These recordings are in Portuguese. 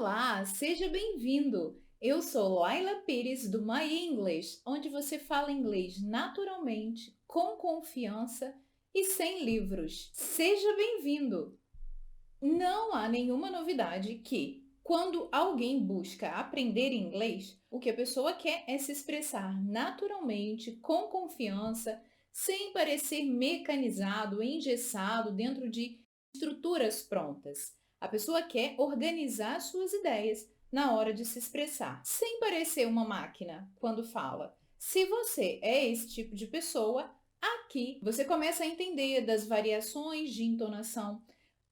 Olá, seja bem-vindo! Eu sou Laila Pires do My English, onde você fala inglês naturalmente, com confiança e sem livros. Seja bem-vindo! Não há nenhuma novidade que, quando alguém busca aprender inglês, o que a pessoa quer é se expressar naturalmente, com confiança, sem parecer mecanizado, engessado dentro de estruturas prontas. A pessoa quer organizar suas ideias na hora de se expressar, sem parecer uma máquina quando fala. Se você é esse tipo de pessoa, aqui você começa a entender das variações de entonação,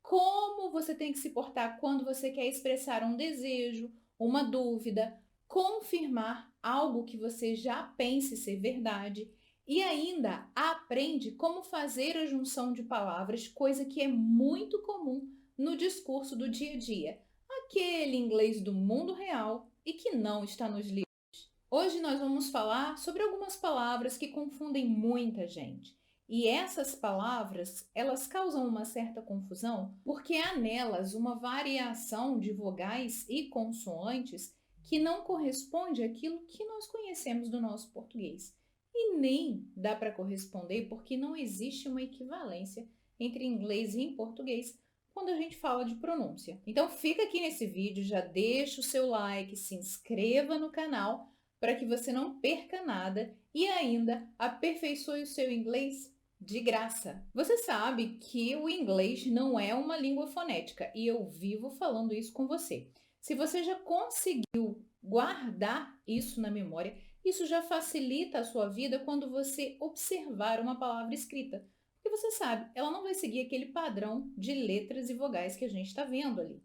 como você tem que se portar quando você quer expressar um desejo, uma dúvida, confirmar algo que você já pense ser verdade e ainda aprende como fazer a junção de palavras, coisa que é muito comum no discurso do dia a dia, aquele inglês do mundo real e que não está nos livros. Hoje nós vamos falar sobre algumas palavras que confundem muita gente. E essas palavras, elas causam uma certa confusão porque há nelas uma variação de vogais e consoantes que não corresponde àquilo que nós conhecemos do nosso português. E nem dá para corresponder porque não existe uma equivalência entre inglês e português quando a gente fala de pronúncia. Então fica aqui nesse vídeo, já deixa o seu like, se inscreva no canal para que você não perca nada e ainda aperfeiçoe o seu inglês de graça. Você sabe que o inglês não é uma língua fonética e eu vivo falando isso com você. Se você já conseguiu guardar isso na memória, isso já facilita a sua vida quando você observar uma palavra escrita. Porque você sabe, ela não vai seguir aquele padrão de letras e vogais que a gente está vendo ali.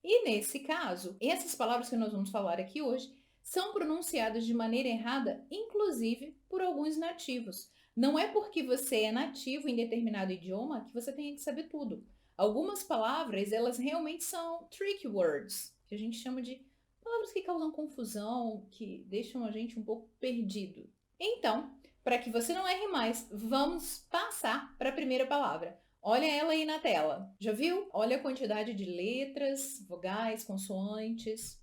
E nesse caso, essas palavras que nós vamos falar aqui hoje são pronunciadas de maneira errada, inclusive por alguns nativos. Não é porque você é nativo em determinado idioma que você tem que saber tudo. Algumas palavras, elas realmente são tricky words, que a gente chama de palavras que causam confusão, que deixam a gente um pouco perdido. Então, para que você não erre mais, vamos passar para a primeira palavra. Olha ela aí na tela. Já viu? Olha a quantidade de letras, vogais, consoantes.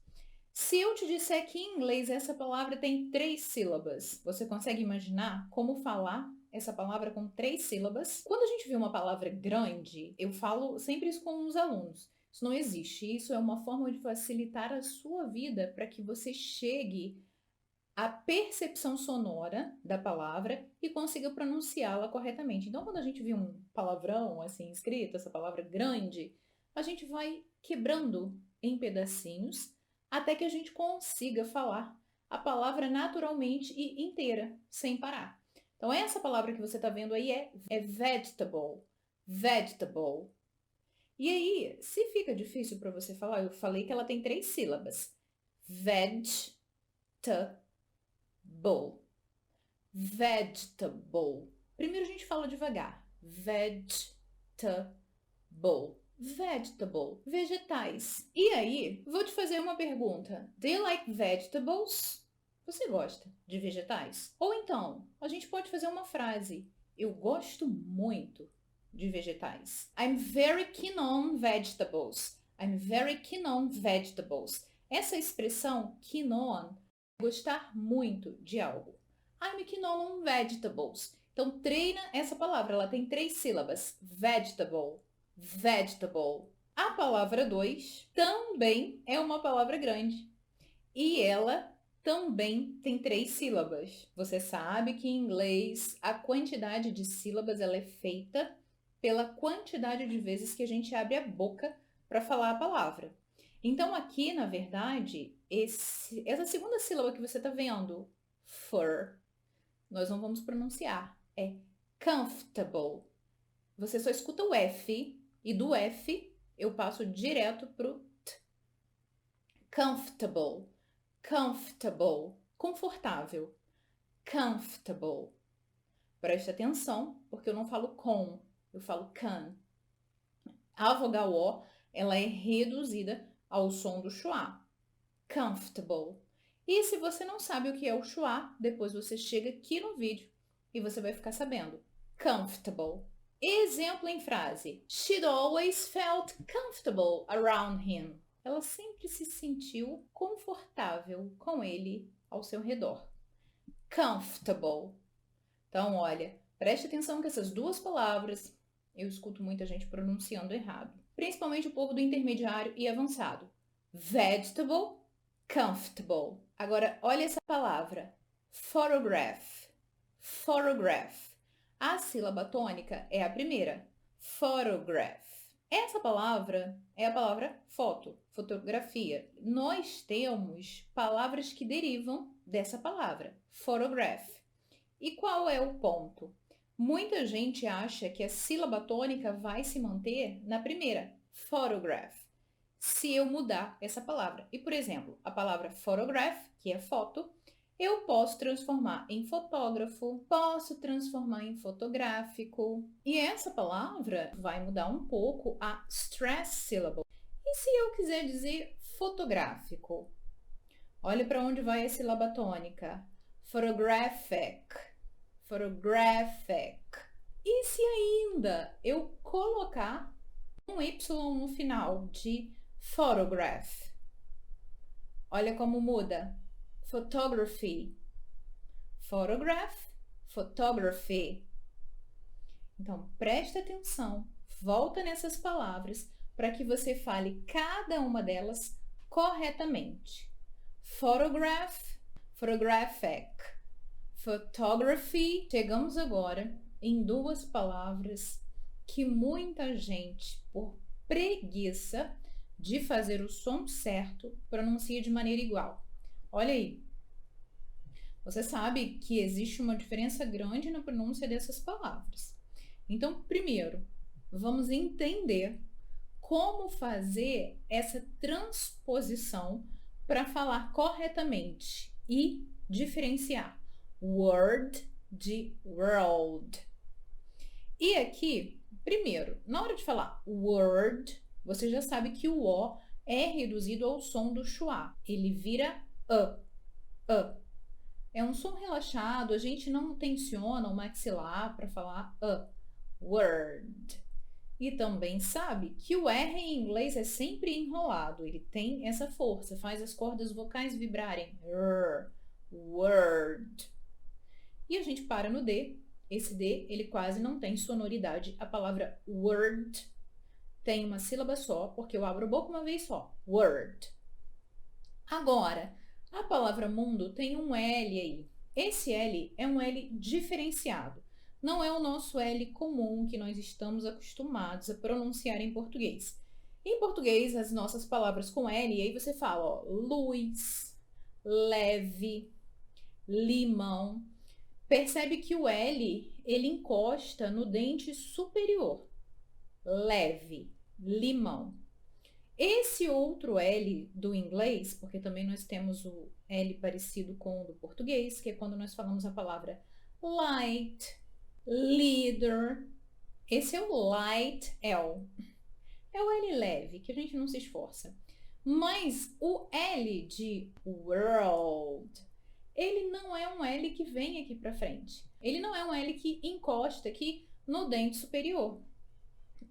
Se eu te disser que em inglês essa palavra tem 3 sílabas, você consegue imaginar como falar essa palavra com 3 sílabas? Quando a gente vê uma palavra grande, eu falo sempre isso com os alunos. Isso não existe. Isso é uma forma de facilitar a sua vida para que você chegue à percepção sonora da palavra e consiga pronunciá-la corretamente. Então, quando a gente vê um palavrão assim escrito, essa palavra grande, a gente vai quebrando em pedacinhos até que a gente consiga falar a palavra naturalmente e inteira, sem parar. Então, essa palavra que você está vendo aí é vegetable. Vegetable. E aí, se fica difícil para você falar, eu falei que ela tem 3 sílabas. Vegetable. Vegetable. Primeiro a gente fala devagar. Vegetable. Vegetable. Vegetais. E aí, vou te fazer uma pergunta. Do you like vegetables? Você gosta de vegetais? Ou então, a gente pode fazer uma frase. Eu gosto muito de vegetais. I'm very keen on vegetables. I'm very keen on vegetables. Essa expressão keen on é gostar muito de algo. I'm keen on vegetables. Então treina essa palavra, ela tem 3 sílabas. Vegetable. Vegetable. A palavra 2 também é uma palavra grande. E ela também tem 3 sílabas. Você sabe que em inglês a quantidade de sílabas ela é feita pela quantidade de vezes que a gente abre a boca para falar a palavra. Então aqui, na verdade, essa segunda sílaba que você está vendo, fur, nós não vamos pronunciar. É comfortable. Você só escuta o F e do F eu passo direto pro T. Comfortable. Comfortable. Confortável. Comfortable. Preste atenção, porque eu não falo com, eu falo can. A vogal O, ela é reduzida ao som do schwa. Comfortable. E se você não sabe o que é o schwa, depois você chega aqui no vídeo e você vai ficar sabendo. Comfortable. Exemplo em frase. She'd always felt comfortable around him. ela sempre se sentiu confortável com ele ao seu redor. Comfortable. Então, olha, preste atenção que essas duas palavras eu escuto muita gente pronunciando errado, principalmente o povo do intermediário e avançado. Vegetable, comfortable. Agora, olha essa palavra, photograph. Photograph. A sílaba tônica é a primeira, photograph. Essa palavra é a palavra foto, fotografia. Nós temos palavras que derivam dessa palavra, photograph. E qual é o ponto? Muita gente acha que a sílaba tônica vai se manter na primeira, photograph, se eu mudar essa palavra. E, por exemplo, a palavra photograph, que é foto, eu posso transformar em fotógrafo, posso transformar em fotográfico. E essa palavra vai mudar um pouco a stress syllable. E se eu quiser dizer fotográfico? Olha para onde vai a sílaba tônica. Photographic. Photographic. E se ainda eu colocar um Y no final de photograph? Olha como muda. Photography. Photograph, photography. Então, presta atenção, volta nessas palavras para que você fale cada uma delas corretamente. Photograph, photographic, photography. Chegamos agora em duas palavras que muita gente, por preguiça de fazer o som certo, pronuncia de maneira igual. Olha aí. Você sabe que existe uma diferença grande na pronúncia dessas palavras. Então, primeiro, vamos entender como fazer essa transposição para falar corretamente e diferenciar word de world. E aqui, primeiro, na hora de falar word, você já sabe que o O é reduzido ao som do schwa. Ele vira a. É um som relaxado, a gente não tensiona o maxilar para falar a. Word. E também sabe que o R em inglês é sempre enrolado, ele tem essa força, faz as cordas vocais vibrarem. Word. E a gente para no D. Esse D, ele quase não tem sonoridade. A palavra word tem uma sílaba só, porque eu abro a boca uma vez só. Word. Agora, a palavra mundo tem um L aí. Esse L é um L diferenciado. Não é o nosso L comum que nós estamos acostumados a pronunciar em português. Em português, as nossas palavras com L, e aí você fala, ó, luz, leve, limão. Percebe que o L, ele encosta no dente superior. Leve, limão. Esse outro L do inglês, porque também nós temos o L parecido com o do português, que é quando nós falamos a palavra light, leader. Esse é o light L. É o L leve, que a gente não se esforça. Mas o L de world, ele não é um L que vem aqui para frente. Ele não é um L que encosta aqui no dente superior.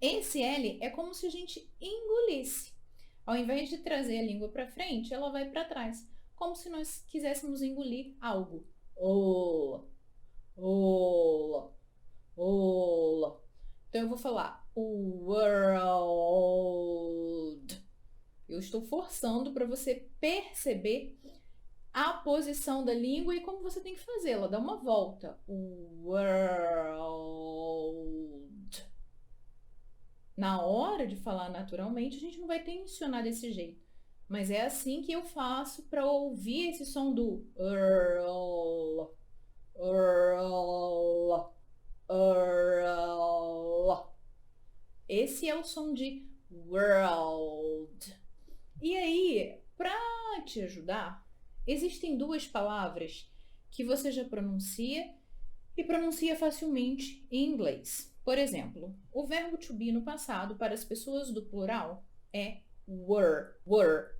Esse L é como se a gente engolisse. Ao invés de trazer a língua para frente, ela vai para trás, como se nós quiséssemos engolir algo. Então eu vou falar world. Eu estou forçando para você perceber a posição da língua e como você tem que fazê-la. Dá uma volta. World. Na hora de falar naturalmente, a gente não vai tensionar desse jeito. Mas é assim que eu faço para ouvir esse som do Esse é o som de world. E aí, para te ajudar, existem duas palavras que você já pronuncia e pronuncia facilmente em inglês. Por exemplo, o verbo to be no passado para as pessoas do plural é were.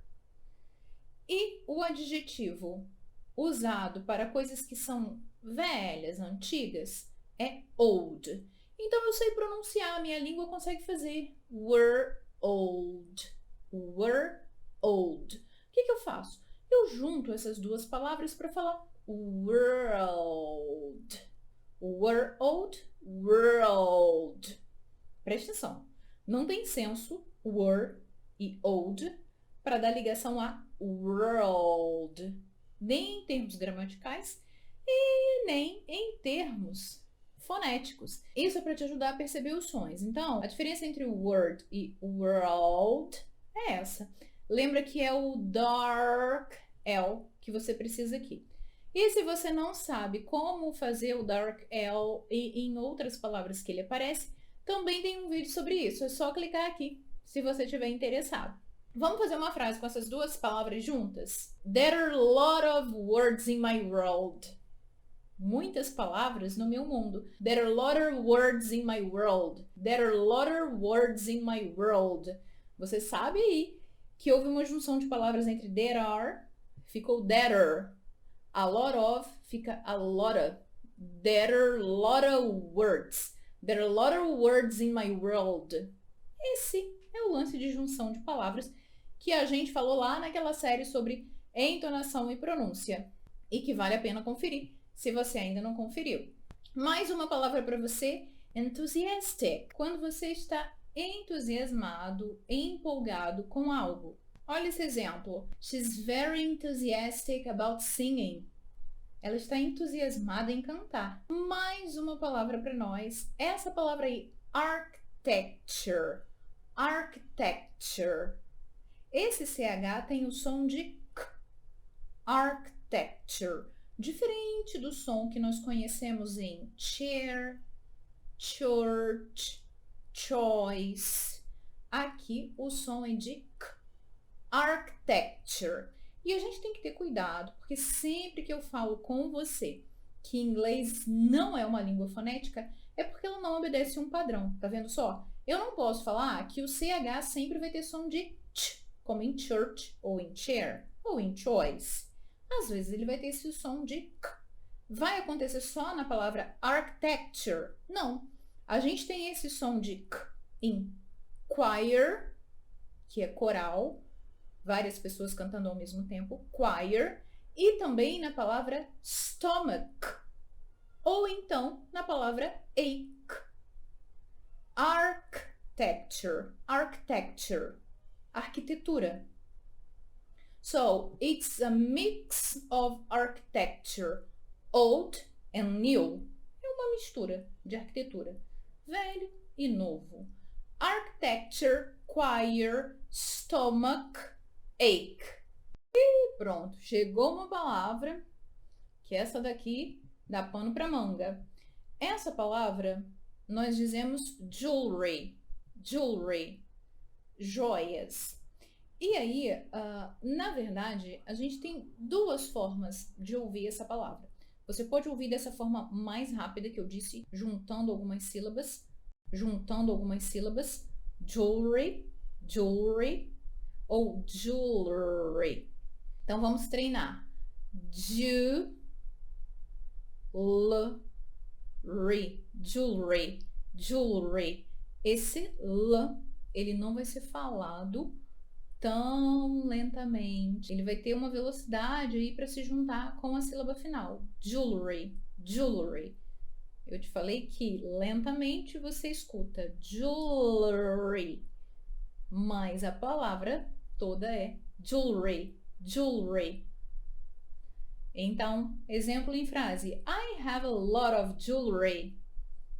E o adjetivo usado para coisas que são velhas, antigas, é old. Então eu sei pronunciar, minha língua consegue fazer were old. Were old. O que eu faço? Eu junto essas duas palavras para falar world. World, world. Presta atenção. Não tem senso were e old para dar ligação a world, nem em termos gramaticais e nem em termos fonéticos. Isso é para te ajudar a perceber os sons. Então, a diferença entre word e world é essa. Lembra que é o dark L que você precisa aqui. E se você não sabe como fazer o dark L e em outras palavras que ele aparece, também tem um vídeo sobre isso. É só clicar aqui se você estiver interessado. Vamos fazer uma frase com essas duas palavras juntas? There are a lot of words in my world. Muitas palavras no meu mundo. There are a lot of words in my world. There are a lot of words in my world. Você sabe aí que houve uma junção de palavras entre there are, ficou there are. A lot of fica a lot of. There are a lot of words. There are a lot of words in my world. Esse é o lance de junção de palavras que a gente falou lá naquela série sobre entonação e pronúncia e que vale a pena conferir se você ainda não conferiu. Mais uma palavra para você, enthusiastic. Quando você está entusiasmado, empolgado com algo. Olha esse exemplo. She's very enthusiastic about singing. Ela está entusiasmada em cantar. Mais uma palavra para nós. Essa palavra aí, architecture. Architecture. Esse CH tem o som de K. Architecture. Diferente do som que nós conhecemos em chair, church, choice. Aqui o som é de K. Architecture. E a gente tem que ter cuidado, porque sempre que eu falo com você que inglês não é uma língua fonética, é porque ela não obedece um padrão, tá vendo só? Eu não posso falar que o CH sempre vai ter som de ch, como em church, ou em chair, ou em choice. Às vezes ele vai ter esse som de k. Vai acontecer só na palavra architecture? Não. A gente tem esse som de k em choir, que é coral, várias pessoas cantando ao mesmo tempo, choir, e também na palavra stomach, ou então na palavra ache. Architecture, architecture, arquitetura. So, it's a mix of architecture, old and new. É uma mistura de arquitetura, velho e novo. Architecture, choir, stomach, ache. E pronto, chegou uma palavra que essa daqui dá pano para manga. Essa palavra nós dizemos jewelry, jewelry, joias. E aí, na verdade, a gente tem duas formas de ouvir essa palavra. Você pode ouvir dessa forma mais rápida que eu disse, juntando algumas sílabas, jewelry, jewelry, ou jewelry. Então vamos treinar. Jewelry, jewelry, jewelry. Esse L, ele não vai ser falado tão lentamente. Ele vai ter uma velocidade aí para se juntar com a sílaba final. Jewelry, jewelry. Eu te falei que lentamente você escuta jewelry, mas a palavra toda é jewelry, jewelry. Então, exemplo em frase: I have a lot of jewelry.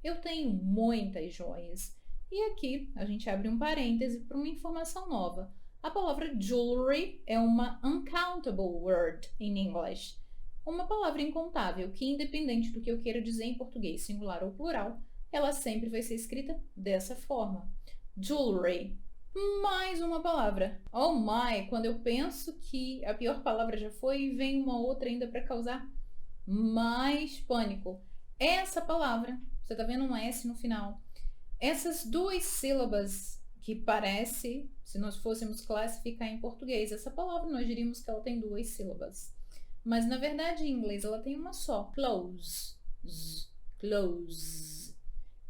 Eu tenho muitas joias. E aqui a gente abre um parêntese para uma informação nova. A palavra jewelry é uma uncountable word in English. Uma palavra incontável que, independente do que eu queira dizer em português, singular ou plural, ela sempre vai ser escrita dessa forma. Jewelry. Mais uma palavra. Oh my, quando eu penso que a pior palavra já foi, vem uma outra ainda para causar mais pânico. Essa palavra, você tá vendo um S no final? Essas duas sílabas que parece, se nós fôssemos classificar em português, essa palavra nós diríamos que ela tem duas sílabas. Mas na verdade em inglês ela tem uma só. Close. Close.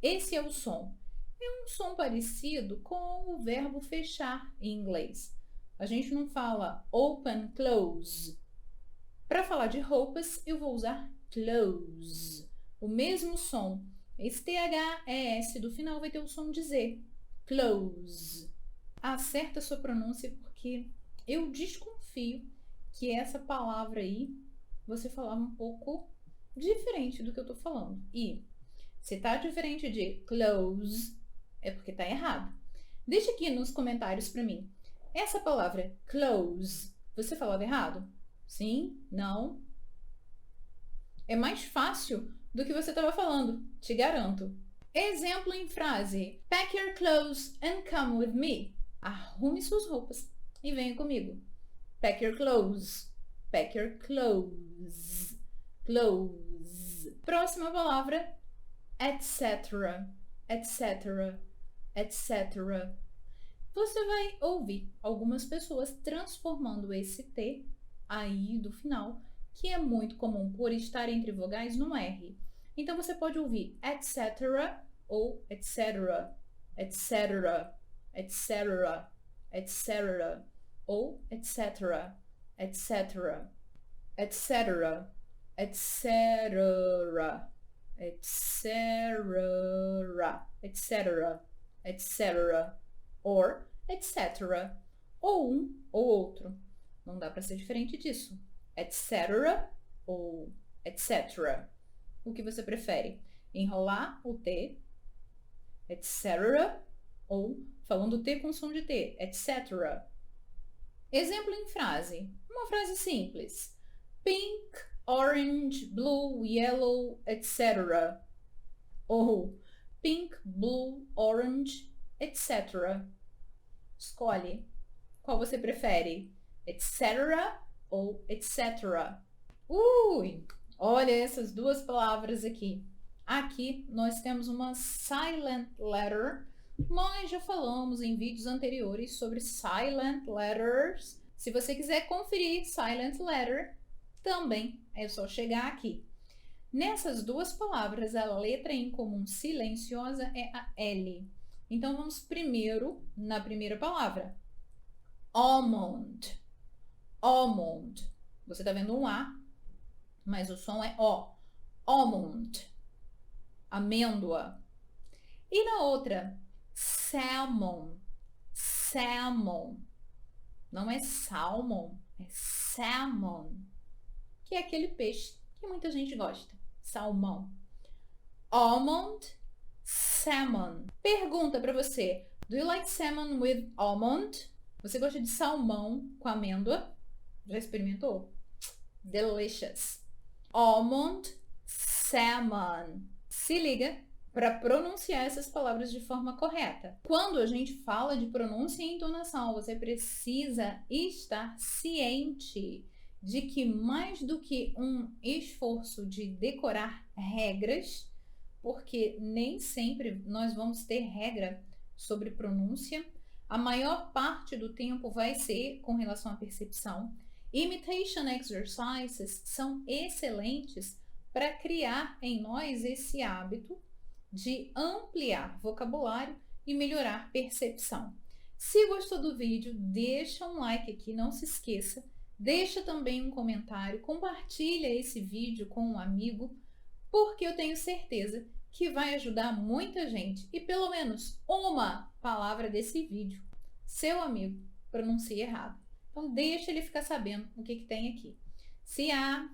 Esse é o som. É um som parecido com o verbo fechar em inglês. A gente não fala open, close. Para falar de roupas, eu vou usar clothes. O mesmo som. Esse THES do final vai ter o som de Z. Clothes. Acerta a sua pronúncia porque eu desconfio que essa palavra aí você falava um pouco diferente do que eu tô falando. E se tá diferente de close, é porque tá errado. Deixa aqui nos comentários para mim. Essa palavra close, você falava errado? Sim? Não? É mais fácil do que você estava falando, te garanto. Exemplo em frase: Pack your clothes and come with me. Arrume suas roupas e venha comigo. Pack your clothes. Pack your clothes. Clothes. Próxima palavra, etc. Etc. Etc. Você vai ouvir algumas pessoas transformando esse T aí do final, que é muito comum por estar entre vogais no R. Então você pode ouvir etc. ou etc. etc. etc. etc. ou etc. etc. etc. etc. etc. etc. or etc. ou um ou outro. Não dá para ser diferente disso. Etc. ou etc. O que você prefere? Enrolar o T, etc. ou falando o T com som de T, etc. Exemplo em frase. Uma frase simples. Pink, orange, blue, yellow, etc. Ou pink, blue, orange, etc. Escolhe qual você prefere, etc. ou etc. Olha essas duas palavras aqui. Aqui nós temos uma silent letter. Nós já falamos em vídeos anteriores sobre silent letters. Se você quiser conferir silent letter, também é só chegar aqui. Nessas duas palavras, a letra em comum silenciosa é a L. Então, vamos primeiro na primeira palavra. Almond. Almond. Você está vendo um A, mas o som é O. Almond. Amêndoa. E na outra, salmon. Salmon. Não é salmon, é salmon. Que é aquele peixe que muita gente gosta. Salmão. Almond, salmon. Pergunta para você. Do you like salmon with almond? Você gosta de salmão com amêndoa? Já experimentou? Delicious. Almond, salmon. Se liga para pronunciar essas palavras de forma correta. Quando a gente fala de pronúncia e entonação, você precisa estar ciente de que mais do que um esforço de decorar regras, porque nem sempre nós vamos ter regra sobre pronúncia, a maior parte do tempo vai ser com relação à percepção. Imitation exercises são excelentes para criar em nós esse hábito de ampliar vocabulário e melhorar percepção. Se gostou do vídeo, deixa um like aqui, não se esqueça. Deixa também um comentário, compartilha esse vídeo com um amigo, porque eu tenho certeza que vai ajudar muita gente e pelo menos uma palavra desse vídeo seu amigo pronuncia errado. Então deixa ele ficar sabendo o que tem aqui. See ya!